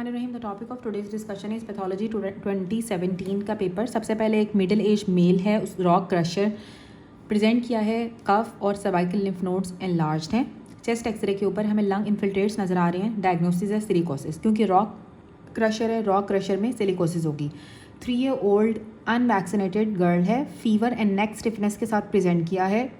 Rahim the topic of today's discussion is pathology 2017 का paper. सबसे पहले एक मिडिल एज मेल है, उस रॉक क्रशर प्रेजेंट किया है। कफ और सर्वाइकल लिम्फ नोड्स एनलार्ज्ड हैं। चेस्ट एक्सरे के ऊपर हमें लंग इन्फिल्ट्रेट्स नज़र आ रहे हैं। डायग्नोसिस है सिलिकोसिस, क्योंकि रॉक क्रशर है, रॉक क्रशर में सिलिकोसिस होगी। 3 year ओल्ड अनवैक्सीनेटेड गर्ल है। फीवर एंड नेक स्टिफनेस के साथ प्रेजेंट किया है।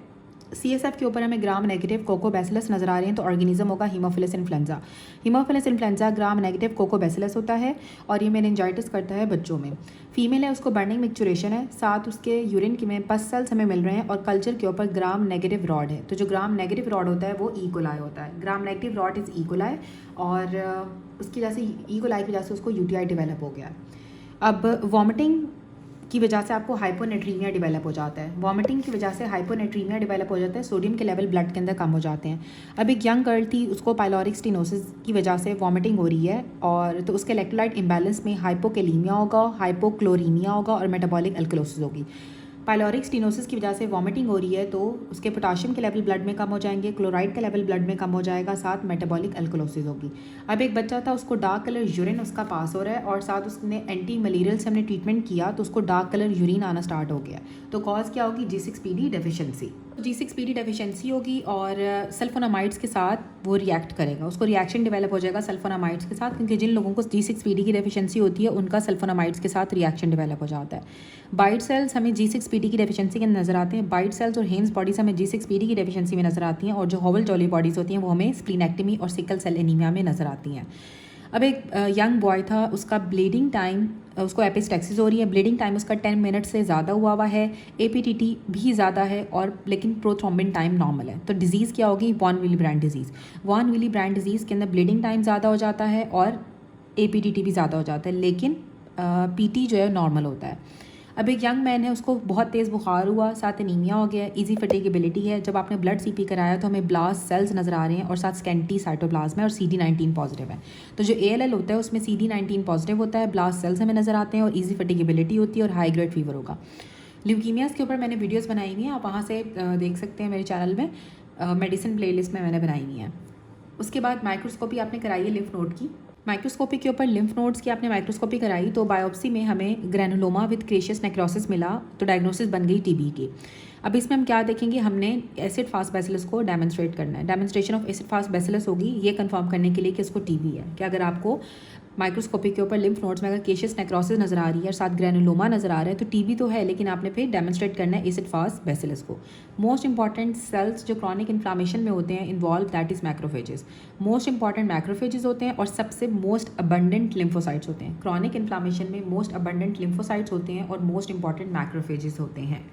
CSF के ऊपर हमें ग्राम नेगेटिव कोकोबैसिलस नज़र आ रहे हैं, तो ऑर्गेनिज्म होगा haemophilus influenza. Haemophilus influenza gram negative coccobacillus होता है और ये मेनिंजाइटिस करता है बच्चों में। फीमेल है, उसको बर्निंग मिक्चुरेशन है, साथ उसके यूरिन के में पस सेल्स हमें मिल रहे हैं और कल्चर के ऊपर ग्राम नेगेटिव रॉड है। तो जो ग्राम नेगेटिव रॉड होता है वो ईकोलाई होता है। Gram negative rod is E. coli और उसकी वजह से ईकोलाई की वजह से उसको UTI डेवलप हो गया। अब वॉमिटिंग की वजह से आपको हाइपोनेट्रीमिया डेवलप हो जाता है। वॉमिटिंग की वजह से हाइपोनेट्रीमिया डेवलप हो जाता है, सोडियम के लेवल ब्लड के अंदर कम हो जाते हैं। अब एक यंग गर्ल थी, उसको पाइलोरिक स्टेनोसिस की वजह से वॉमिटिंग हो रही है और तो उसके इलेक्ट्रोलाइट इम्बैलेंस में हाइपोकेलीमिया होगा, हाइपोक्लोरीमिया होगा और मेटाबॉलिक अल्कलोसिस होगी। पाइलोरिक स्टेनोसिस की वजह से वॉमिटिंग हो रही है तो उसके पोटाशियम के लेवल ब्लड में कम हो जाएंगे, क्लोराइड का लेवल ब्लड में कम हो जाएगा, साथ मेटाबॉलिक अल्कलोसिस होगी। अब एक बच्चा था, उसको डार्क कलर यूरिन उसका पास हो रहा है और साथ उसने एंटी मलेरियल से हमने ट्रीटमेंट किया तो उसको डार्क कलर यूरिन आना स्टार्ट हो गया। तो कॉज क्या होगी? G6PD deficiency. G6PD डेफिशिएंसी होगी और सल्फोनामाइड्स के साथ वो रिएक्ट करेगा, उसको रिएक्शन डेवलप हो जाएगा सल्फोनामाइड्स के साथ, क्योंकि जिन लोगों को G6PD की डेफिशिएंसी होती है उनका सल्फोनामाइड्स के साथ रिएक्शन डेवलप हो जाता है। बाइट सेल्स हमें G6PD की डेफिशिएंसी के नज़र आते हैं। बाइट सेल्स और हेन्स बॉडीज़ हमें G6PD की डेफिशिएंसी में नज़र आती हैं और जो हॉवल जॉली बॉडीज़ होती हैं वो हमें स्प्लीनेक्टमी और सिकल सेल एनीमिया में नज़र आती हैं। अब एक यंग बॉय था, उसका ब्लीडिंग टाइम, उसको एपिस्टेक्सिस हो रही है, ब्लीडिंग टाइम उसका 10 मिनट से ज़्यादा हुआ है, APTT भी ज़्यादा है और लेकिन प्रोथ्रोम्बिन टाइम नॉर्मल है। तो डिजीज़ क्या होगी? Von Willebrand disease. Von Willebrand disease के अंदर ब्लीडिंग टाइम ज़्यादा हो जाता है और APTT भी ज़्यादा हो जाता है, लेकिन PT जो है नॉर्मल होता है। अब एक यंग मैन है, उसको बहुत तेज़ बुखार हुआ, साथ एनीमिया हो गया, इजी फटीगेबिलिटी है। जब आपने ब्लड CP कराया तो हमें ब्लास्ट सेल्स नज़र आ रहे हैं और साथ स्कैंटी साइटोप्लाज्म है और CD19 पॉजिटिव है। तो जो ALL होता है उसमें CD19 पॉजिटिव होता है, ब्लास्ट सेल्स हमें नज़र आते हैं और इजी फटीगेबिलिटी होती है और हाई ग्रेड फीवर होगा। ल्यूकीमियाज़ के ऊपर मैंने वीडियोज़ बनाई हुई हैं, आप वहाँ से देख सकते हैं मेरे चैनल में, मेडिसिन प्लेलिस्ट में मैंने बनाई हुई हैं। उसके बाद माइक्रोस्कोपी आपने कराई है लिम्फ नोड की। माइक्रोस्कोपी के ऊपर लिम्फ नोड्स की आपने माइक्रोस्कोपी कराई तो बायोप्सी में हमें ग्रैनुलोमा विद क्रेशियस नेक्रोसिस मिला, तो डायग्नोसिस बन गई TB की। अब इसमें हम क्या देखेंगे? हमने एसिड फास्ट बैसिलस को डेमोन्स्ट्रेट करना है। Demonstration of acid fast bacillus होगी ये कंफर्म करने के लिए कि इसको TB है। कि अगर आपको माइक्रोस्कोपी के ऊपर लिम्फ नोड्स में अगर केशियस नेक्रोसिस नज़र आ रही है और साथ ग्रैनुलोमा नज़र आ रहा है तो TB तो है, लेकिन आपने फिर डेमोन्स्ट्रेट करना है एसिड फास्ट बैसिलस को। मोस्ट इंपॉर्टेंट सेल्स जो क्रॉनिक इन्फ्लामेशन में होते हैं involve, that is macrophages. Most important macrophages होते हैं और सबसे मोस्ट अबंडेंट लिम्फोसाइट्स होते हैं। क्रॉनिक इन्फ्लामेशन में मोस्ट अबंडेंट लिम्फोसाइट्स होते हैं और मोस्ट इंपॉर्टेंट मैक्रोफेजेस होते हैं।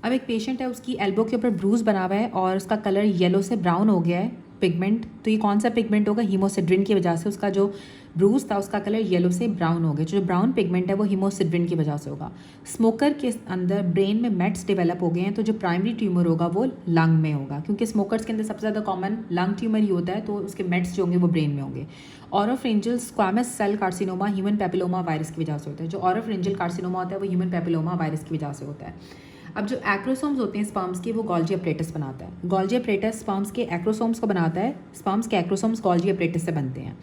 अब एक पेशेंट है, उसकी एल्बो के ऊपर ब्रूज बना हुआ है और उसका कलर येलो से ब्राउन हो गया है, पिगमेंट। तो ये कौन सा पिगमेंट होगा? हीमोसिड्रिन की वजह से उसका जो ब्रूज था उसका कलर येलो से ब्राउन हो गया। जो ब्राउन पिगमेंट है वो हीमोसिड्रिन की वजह से होगा। स्मोकर के अंदर ब्रेन में मेट्स डेवलप हो गए हैं, तो जो प्राइमरी ट्यूमर होगा वो लंग में होगा, क्योंकि स्मोकर्स के अंदर सबसे ज़्यादा कॉमन लंग ट्यूमर ही होता है, तो उसके मेट्स जो होंगे वो ब्रेन में होंगे। Oropharyngeal squamous cell carcinoma human papilloma virus की वजह से होता है। जो ऑरोफ्रिंजियल कार्सिनोमा होता है वो ह्यूमन पेपिलोमा वायरस की वजह से होता है। अब जो एक्रोसोम्स होते हैं स्पर्म्स के, वो गोल्जी अपरेटस बनाता है। गोल्जी अपरेटस स्पर्म्स के एक्रोसोम्स को बनाता है, स्पर्म्स के एक्रोसोम्स गोल्जी अपरेटस से बनते हैं।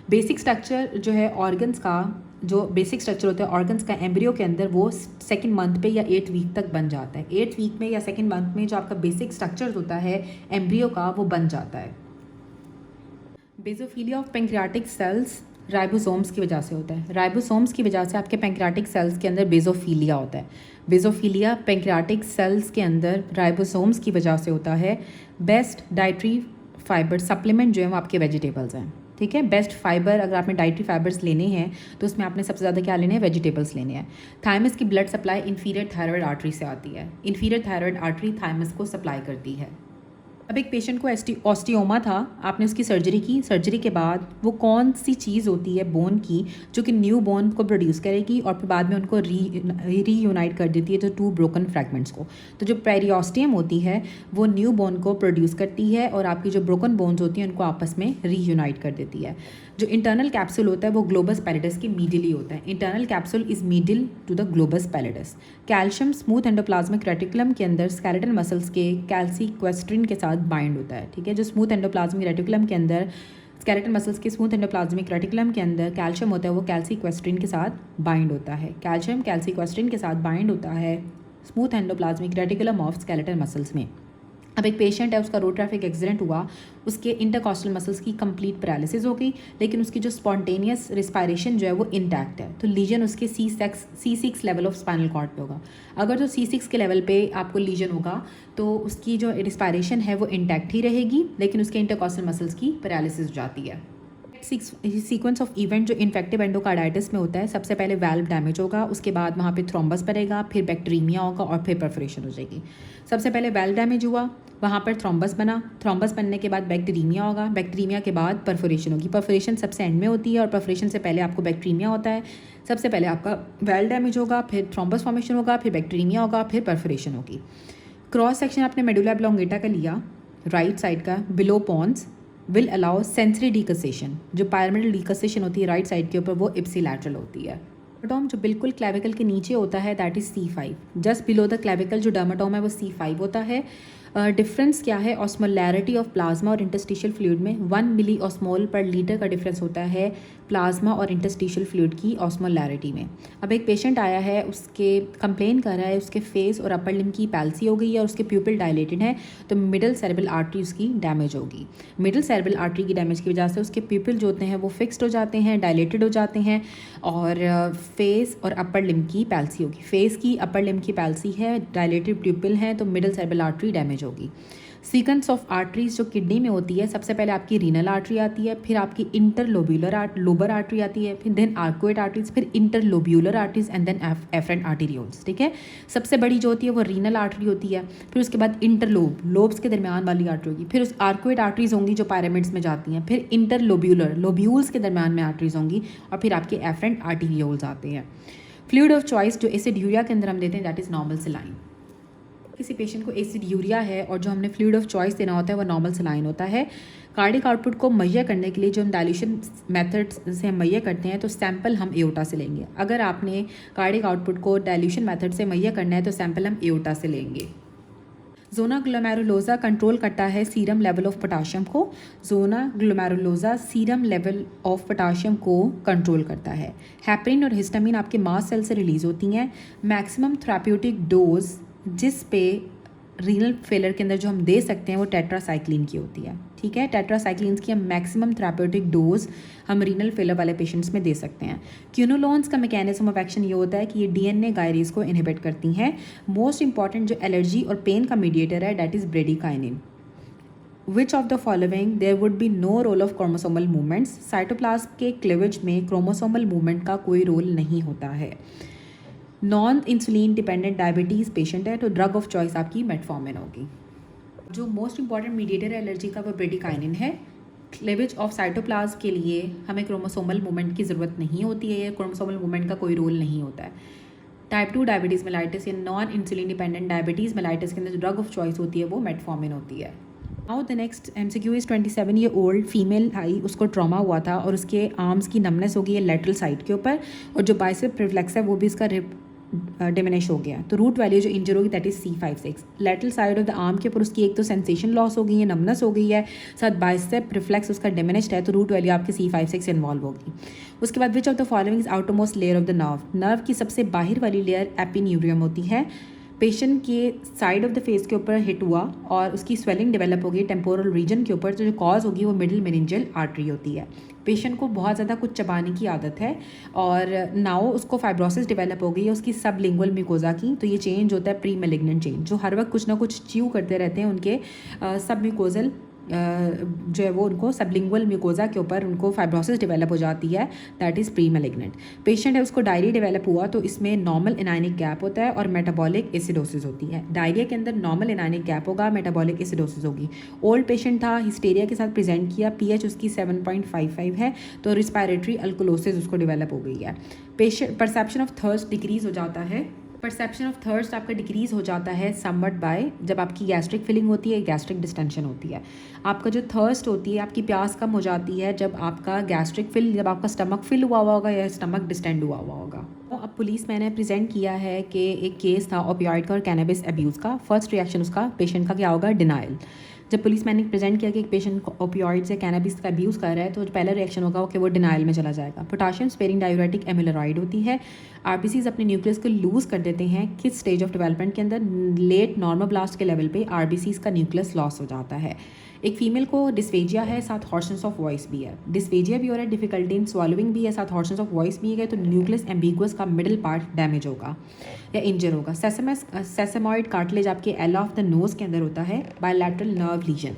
बेसिक स्ट्रक्चर जो है ऑर्गन्स का, जो बेसिक स्ट्रक्चर होता है ऑर्गन्स का एम्ब्रियो के अंदर, वो 2nd मंथ पे या 8th वीक तक बन जाता है। 8th वीक में या 2nd मंथ में जो आपका बेसिक स्ट्रक्चर होता है एम्ब्रियो का वो बन जाता है। बेजोफिलिया ऑफ पेंक्रियाटिक सेल्स राइबोसोम्स की वजह से होता है। राइबोसोम्स की वजह से आपके पेंक्रियाटिक सेल्स के अंदर बेजोफिलिया होता है। बेजोफिलिया पेंक्रियाटिक सेल्स के अंदर राइबोसोम्स की वजह से होता है। बेस्ट डाइटरी फाइबर सप्लीमेंट जो है वो आपके वेजिटेबल्स हैं, ठीक है। बेस्ट फाइबर अगर आपने डाइटरी फाइबर्स लेने हैं तो उसमें आपने सबसे ज़्यादा क्या लेने हैं? वेजिटेबल्स लेने हैं। थाइमस की blood supply inferior thyroid artery से आती है। इन्फीरियर थायराइड आर्टरी थाइमस को सप्लाई करती है। अब एक पेशेंट को ऑस्टियोमा था, आपने उसकी सर्जरी की। सर्जरी के बाद वो कौन सी चीज़ होती है बोन की जो कि न्यू बोन को प्रोड्यूस करेगी और फिर बाद में उनको रीयूनाइट कर देती है जो 2 ब्रोकन फ्रैगमेंट्स को। तो जो पेरियोस्टियम होती है वो न्यू बोन को प्रोड्यूस करती है और आपकी जो ब्रोकन बोन्स होती हैं उनको आपस में रीयूनाइट कर देती है। जो इंटरनल कैप्सूल होता है वो ग्लोबस पैलिडस के मीडियली होता है। Internal capsule is medial to the globus pallidus. Calcium smooth endoplasmic reticulum के अंदर स्केलेटल मसल्स के कैल्सीक्वेस्ट्रिन के साथ बाइंड होता है, ठीक है। जो स्मूथ एंडोप्लाज्मिक रेटिकुलम के अंदर स्केलेटल मसल्स के स्मूथ एंडोप्लाज्मिक रेटिकुलम के अंदर कैल्शियम होता है, वो कैल्सीक्वेस्ट्रिन के साथ बाइंड होता है। कैल्शियम कैल्सीक्वेस्ट्रिन के साथ बाइंड होता है smooth endoplasmic reticulum of skeletal muscles में। अब एक पेशेंट है, उसका रोड ट्रैफिक एक्सीडेंट हुआ, उसके इंटरकॉस्टल मसल्स की कंप्लीट पैरालिसिस हो गई, लेकिन उसकी जो स्पॉन्टेनियस रिस्पायरेशन जो है वो इंटैक्ट है, तो लीजन उसके C6 level of spinal cord पे होगा। अगर जो C6 के लेवल पे आपको लीजन होगा तो उसकी जो रिस्पायरेशन है वो इंटैक्ट ही रहेगी, लेकिन उसके इंटरकॉस्टल मसल्स की पैरालिसिस हो जाती है। सीक्वेंस ऑफ इवेंट जो इन्फेक्टिव एंडोकार्डाइटिस में होता है, सबसे पहले वाल्व डैमेज होगा, उसके बाद वहाँ पे थ्रोम्बस बनेगा, फिर बैक्टीरिया होगा और फिर परफोरेशन हो जाएगी। सबसे पहले वाल्व डैमेज हुआ, वहाँ पर थ्रोम्बस बना, थ्रोम्बस बनने के बाद बैक्टीरिया होगा, बैक्टीरिया के बाद परफोरेशन होगी। परफोरेशन सबसे एंड में होती है और परफोरेशन से पहले आपको बैक्टीरिया होता है। सबसे पहले आपका वाल्व डैमेज होगा, फिर थ्रोम्बस फॉर्मेशन होगा, फिर बैक्टीरिया होगा, फिर परफोरेशन होगी। क्रॉस सेक्शन आपने मेडुला ऑब्लोंगेटा का लिया, राइट साइड का, below pons will allow sensory decussation. जो पायरामिडल डीकसेशन होती है राइट साइड के ऊपर, वो इप्सिलैटरल होती है। डर्माटोम जो बिल्कुल क्लेविकल के नीचे होता है, that is C5। Just below the clavicle जो डर्माटोम है वो C5 होता है। डिफरेंस क्या है ऑस्मोलैरिटी ऑफ प्लाज्मा और इंटरस्टिशियल फ्लूइड में? 1 मिली ऑस्मोल पर लीटर का डिफरेंस होता है प्लाज्मा और इंटरस्टिशियल फ्लूइड की ऑस्मोलैरिटी में। अब एक पेशेंट आया है, उसके कंप्लेन कर रहा है उसके फेस और अपर लिम्ब की पैल्सी हो गई है और उसके प्यूपिल डायलेटेड है, तो मिडल सेरेब्रल आर्टरी उसकी डैमेज होगी। मिडल सेरेब्रल आर्टरी की डैमेज की वजह से उसके प्यूपिल जो होते हैं वो फिक्स्ड हो जाते हैं, डायलेटेड हो जाते हैं और फेस और अपर लिम्ब की पैल्सी होगी। फेस की अपर लिम्ब की पैल्सी है, डायलेटेड प्यूपिल है, तो मिडल सेरेब्रल आर्टरी डैमेज होगी। सीक्वेंस ऑफ आर्टरीज जो किडनी में होती है, सबसे पहले आपकी रीनल आर्टरी आती है, फिर आपकी लोबर आर्टरी आती है, फिर देन आर्कोइड आर्टरीज, फिर interlobular arteries and then efferent arterioles. ठीक है, सबसे बड़ी जो होती है वो रीनल आर्टरी होती है, फिर उसके बाद लोब्स के दरमियान वाली आर्टरी होगी, फिर उस आर्कोइड आर्टरीज होंगी जो पायरामिड्स में जाती हैं, फिर लोब्यूल्स के दरमियान में आर्टरीज होंगी और फिर आपके एफरेंट आर्टीरियोल्स आते हैं। फ्लूइड ऑफ चॉइस जो एसिड्यूरिया के अंदर हम देते हैं, दैट इज़ नॉर्मल सलाइन। किसी पेशेंट को एसिड्यूरिया है और जो हमने फ्लूइड ऑफ चॉइस देना होता है वो नॉर्मल सलाइन होता है। कार्डिक आउटपुट को मुहैया करने के लिए जो हम डायल्यूशन मेथड से हम मुहैया करते हैं, तो सैंपल हम एओर्टा से लेंगे। अगर आपने कार्डिक आउटपुट को डायल्यूशन मेथड से मुहैया करना है तो सैंपल हम एओर्टा से लेंगे। जोना ग्लोमेरुलोसा कंट्रोल करता है सीरम लेवल ऑफ पोटाशियम को। Zona glomerulosa serum level of potassium को कंट्रोल करता है। हेपरिन और हिस्टामिन आपके मास्ट सेल से रिलीज होती हैं। मैक्सिमम थेराप्यूटिक डोज जिस पे रीनल फेलर के अंदर जो हम दे सकते हैं वो टेट्रासाइक्लिन की होती है। ठीक है, टेट्रासाइक्लिन की हम मैक्सिमम थेराप्यूटिक डोज हम रीनल फेलर वाले पेशेंट्स में दे सकते हैं। क्यूनोलोन्स का मैकेनिज्म ऑफ एक्शन ये होता है कि ये डीएनए गायरेज को इनहिबिट करती हैं। मोस्ट इंपॉर्टेंट जो एलर्जी और पेन का मीडिएटर है, that is bradykinin. Which of the following there would be no role of chromosomal movements? Cytoplasm के क्लीवेज में क्रोमोसोमल मूवमेंट का कोई रोल नहीं होता है। Non insulin dependent diabetes patient है तो ड्रग ऑफ चॉइस आपकी मेटफॉर्मिन होगी। जो मोस्ट इंपॉर्टेंट मीडिएटर एलर्जी का वो ब्रेडिकाइनिन है। क्लेवेज ऑफ साइटोप्लाज्म के लिए हमें क्रोमोसोमल मूवमेंट की ज़रूरत नहीं होती है, क्रोमोसोमल मूवमेंट का कोई रोल नहीं होता है। टाइप 2 डायबिटीज़ मेलाइटिस या non insulin dependent diabetes mellitus के अंदर जो ड्रग ऑफ चॉइस होती है वो मेटफॉर्मिन होती है। Now the next MCQ is 27 year old female आई, उसको ट्रॉमा हुआ था और उसके आर्म्स की नमनेस हो गई है लेटरल साइड के ऊपर और जो बाइसेप रिफ्लेक्स है वो भी इसका डिमिनिश हो गया। तो रूट वैल्यू जो इंजर होगी that is C5-6। Lateral side of the arm के ऊपर उसकी एक तो सेंसेशन लॉस हो गई है, नमनेस हो गई है, साथ बाइसेप रिफ्लेक्स उसका डिमिनिश्ड है, तो रूट वैल्यू आपकी C5-6 इन्वॉल्व होगी। उसके बाद विच of the following is outermost layer of the nerve की सबसे बाहर वाली लेयर एपिन्यूरियम होती है। पेशेंट के साइड ऑफ द फेस के ऊपर हिट हुआ और उसकी स्वेलिंग डेवलप होगी टेम्पोरल रीजन के ऊपर, तो जो कॉज होगी वो मिडिल मेनिंजियल आर्टरी होती है। पेशेंट को बहुत ज़्यादा कुछ चबाने की आदत है और नाउ उसको फाइब्रोसिस डेवलप हो गई है उसकी सबलिंगुअल म्यूकोजा की, तो ये चेंज होता है प्री मेलिग्नेंट चेंज। जो हर वक्त कुछ ना कुछ च्यू करते रहते हैं उनके सब म्यूकोजल जो है वो उनको सबलिंगुअल म्यूकोजा के ऊपर उनको फाइब्रोसिस डेवलप हो जाती है, that is pre malignant. Patient है उसको डायरिया डेवलप हुआ तो इसमें नॉर्मल एनायनिक गैप होता है और मेटाबॉलिक एसिडोसिस होती है। डायरिया के अंदर नॉर्मल एनायनिक गैप होगा, मेटाबॉलिक एसिडोसिस होगी। ओल्ड पेशेंट था, हिस्टेरिया के साथ प्रेजेंट किया, pH उसकी 7.55 है, तो रिस्पायरेटरी अल्कोलोसिस उसको डेवलप हो गई है। Patient perception of thirst decrease हो जाता है। परसेप्शन ऑफ थर्स्ट आपका डिक्रीज़ हो जाता है समवट बाय जब आपकी गैस्ट्रिक फिलिंग होती है, गैस्ट्रिक डिस्टेंशन होती है। आपका जो थर्स्ट होती है, आपकी प्यास कम हो जाती है जब आपका गैस्ट्रिक फिल, जब आपका स्टमक फिल हुआ हुआ होगा या स्टमक डिस्टेंड हुआ हुआ होगा। तो अब पुलिस मैंने प्रेजेंट किया है कि एक केस था ओपियोइड का और कैनबिस अब्यूज़ का। फर्स्ट रिएक्शन उसका पेशेंट का क्या होगा? डिनाइल। जब पुलिस मैंने प्रेजेंट किया कि एक पेशेंट ओपियोइड से कैनबिस का अब्यूज़ कर रहा है तो पहला रिएक्शन होगा कि वो डिनाइल में चला जाएगा। पोटाशियम स्पेरिंग डायूरेटिक एमिलोराइड होती है। आरबीसीज अपने न्यूक्लियस को लूज़ कर देते हैं किस स्टेज ऑफ डेवलपमेंट के अंदर? लेट नॉर्मोब्लास्ट के लेवल पे आरबीसीज का न्यूक्लियस लॉस हो जाता है। एक फीमेल को डिस्फेजिया है, साथ हॉर्सेंस ऑफ वॉइस भी है। डिस्फेजिया भी हो रहा है, डिफिकल्टी इन स्वॉलोइंग भी है, साथ हॉर्सेंस ऑफ वॉइस भी है, तो न्यूक्लियस एम्बिगुअस का मिडिल पार्ट डैमेज होगा या इंजर होगा। सेसेमॉइड कार्टिलेज आपके एल ऑफ द नोज के अंदर होता है। Bilateral nerve lesion,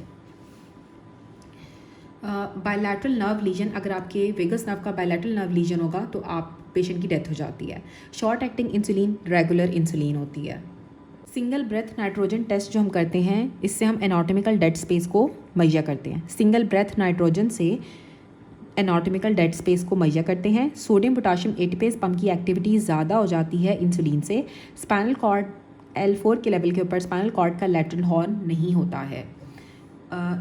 bilateral nerve lesion, अगर आपके वेगस नर्व का बायलैटरल नर्व लीजन होगा तो आप पेशेंट की डेथ हो जाती है। Short acting insulin regular insulin होती है। सिंगल ब्रेथ नाइट्रोजन टेस्ट जो हम करते हैं इससे हम एनाटॉमिकल डेड स्पेस को मुहैया करते हैं। सिंगल ब्रेथ नाइट्रोजन से एनाटॉमिकल डेड स्पेस को मुहैया करते हैं। सोडियम पोटाशियम एटीपेज पंप की एक्टिविटी ज़्यादा हो जाती है इंसुलिन से। स्पाइनल कॉर्ड L4 के लेवल के ऊपर स्पाइनल कॉर्ड का लैटरल हॉर्न नहीं होता है।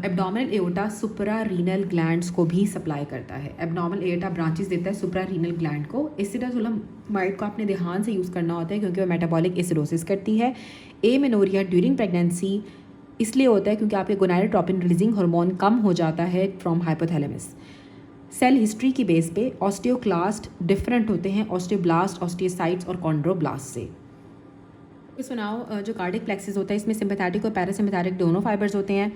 Abdominal aorta supra renal glands को भी सप्लाई करता है। एब्डोमिनल एओर्टा ब्रांचेस देता है सुप्रा रीनल ग्लैंड को। एसिटाजोलामाइड को आपने ध्यान से यूज़ करना होता है क्योंकि वो मेटाबॉलिक एसिडोसिस करती है। एमेनोरिया ड्यूरिंग प्रेगनेंसी इसलिए होता है क्योंकि आपके गोनाडोट्रोपिन रिलीजिंग हार्मोन कम हो जाता है फ्रॉम हाइपोथैलेमस। सेल हिस्ट्री की बेस पे ऑस्टियोक्लास्ट डिफरेंट होते हैं ऑस्टियोब्लास्ट, ऑस्टियोसाइट्स और कॉन्ड्रोब्लास्ट से। सुनाओ, जो कार्डिक प्लेक्सिस होता है इसमें सिम्पैथेटिक और पैरासिम्पैथेटिक दोनों फाइबर्स होते हैं।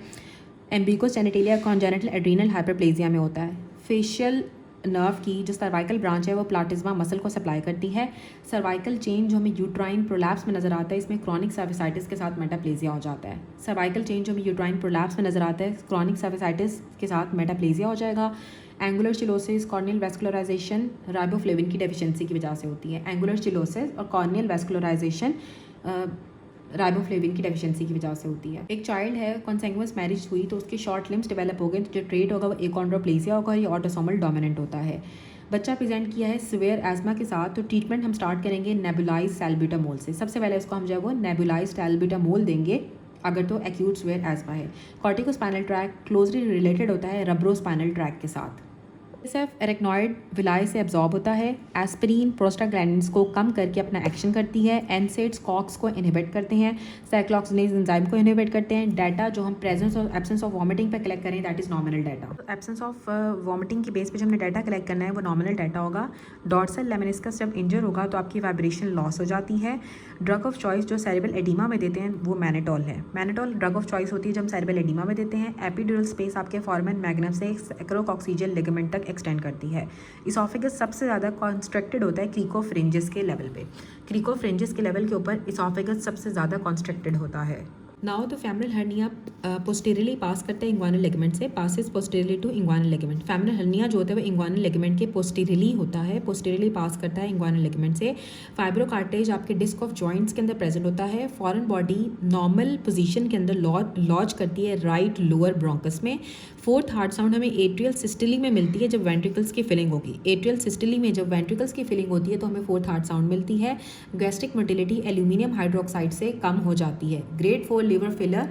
Ambiguous genitalia congenital adrenal hyperplasia में होता है। फेशियल नर्व की जो सर्वाइकल ब्रांच है वो प्लाटिज्मा मसल को सप्लाई करती है। सर्वाइकल चेन जो हमें यूट्राइन प्रोलैप्स में नजर आता है इसमें क्रॉनिक सर्विसाइटिस के साथ मेटाप्लेजिया हो जाता है। सर्वाइकल चेन जो हमें यूट्राइन प्रोलैप्स में नजर आता है क्रॉनिक सर्विसाइटिस के साथ मेटाप्लेजिया हो जाएगा। Angular cheilosis corneal vascularisation riboflavin की डेफिशिएंसी की वजह से होती है। एंगुलर चिलोसिस और कॉर्नियल वेस्कुलराइजेशन राइबोफ्लेविन की डेफिशिएंसी की वजह से होती है। एक चाइल्ड है, कॉन्सेंगुअस मैरिज हुई तो उसके शॉर्ट लिम्स डेवलप हो गए तो जो ट्रेट होगा वो एकॉन्ड्रोप्लेसिया होगा, ये ऑटोसोमल डोमिनेंट होता है। बच्चा प्रेजेंट किया है सिवियर एस्मा के साथ तो ट्रीटमेंट हम स्टार्ट करेंगे नेबुलाइज सैल्ब्यूटामोल से। सबसे पहले उसको हम जो है वो नेबुलाइज सैल्ब्यूटामोल देंगे अगर तो एक्यूट सिवियर एस्मा है। कॉर्टिकोस्पाइनल ट्रैक क्लोजली रिलेटेड होता है रब्रोस्पाइनल ट्रैक के साथ। सिर्फ एरेक्नॉइड विलाई से एब्जॉर्ब होता है। एस्पिरिन प्रोस्टाग्लैंडिन्स को कम करके अपना एक्शन करती है। एनसेड्स कॉक्स को इनहिबिट करते हैं। साइक्लोक्सिनेज एंजाइम को इनहिबिट करते हैं। डाटा जो हम प्रेजेंस और एब्सेंस ऑफ वॉमिटिंग पे कलेक्ट करें दैट इज नॉमिनल डाटा। तो एब्सेंस ऑफ वॉमिटिंग की बेस पे जो हमने डाटा कलेक्ट करना है वो नॉमिनल डाटा होगा। डॉर्सल लेमेनिस्कस जब इंजर होगा तो आपकी वाइब्रेशन लॉस हो जाती है। ड्रग ऑफ चॉइस जो सेरेब्रल एडिमा में देते हैं वो मैनेटोल है। मैनेटोल ड्रग ऑफ चॉइस होती है जब हम सेरेब्रल एडिमा में देते हैं। एपिड्यूरल स्पेस आपके फॉर्मन मैग्नम से एक्रोकॉक्सीजियल लिगामेंट तक एक्सटेंड करती है। इसोफेगस सबसे ज़्यादा कॉन्स्ट्रक्टेड होता है क्रीकोफ्रिंजिस के लेवल पे। क्रीकोफ्रिंजिस के लेवल के ऊपर इसोफेगस सबसे ज़्यादा कॉन्स्ट्रक्टेड होता है। Now the femoral hernia posteriorly pass करता है इंग्वानल लिगामेंट से, passes posteriorly to inguinal ligament. Femoral hernia जो होता है वो इंग्वानल लिगामेंट के पोस्टीरियरली होता है, पोस्टीरियरली पास करता है इंग्वानल लिगामेंट से। फाइब्रोकार्टेज आपके डिस्क ऑफ जॉइंट्स के अंदर प्रेजेंट होता है। फॉरेन बॉडी नॉर्मल पोजीशन के अंदर लॉज करती है राइट लोअर ब्रोंकस में। फोर्थ हार्ट साउंड हमें एट्रियल सिस्टली में मिलती है जब वेंट्रिकल्स की फिलिंग होगी। एट्रियल सिस्टली में जब वेंट्रिकल्स की फिलिंग होती है तो हमें फोर्थ हार्ट साउंड मिलती है। गैस्ट्रिक मोटिलिटी एल्यूमिनियम हाइड्रोक्साइड से कम हो जाती है। Grade 4 liver failure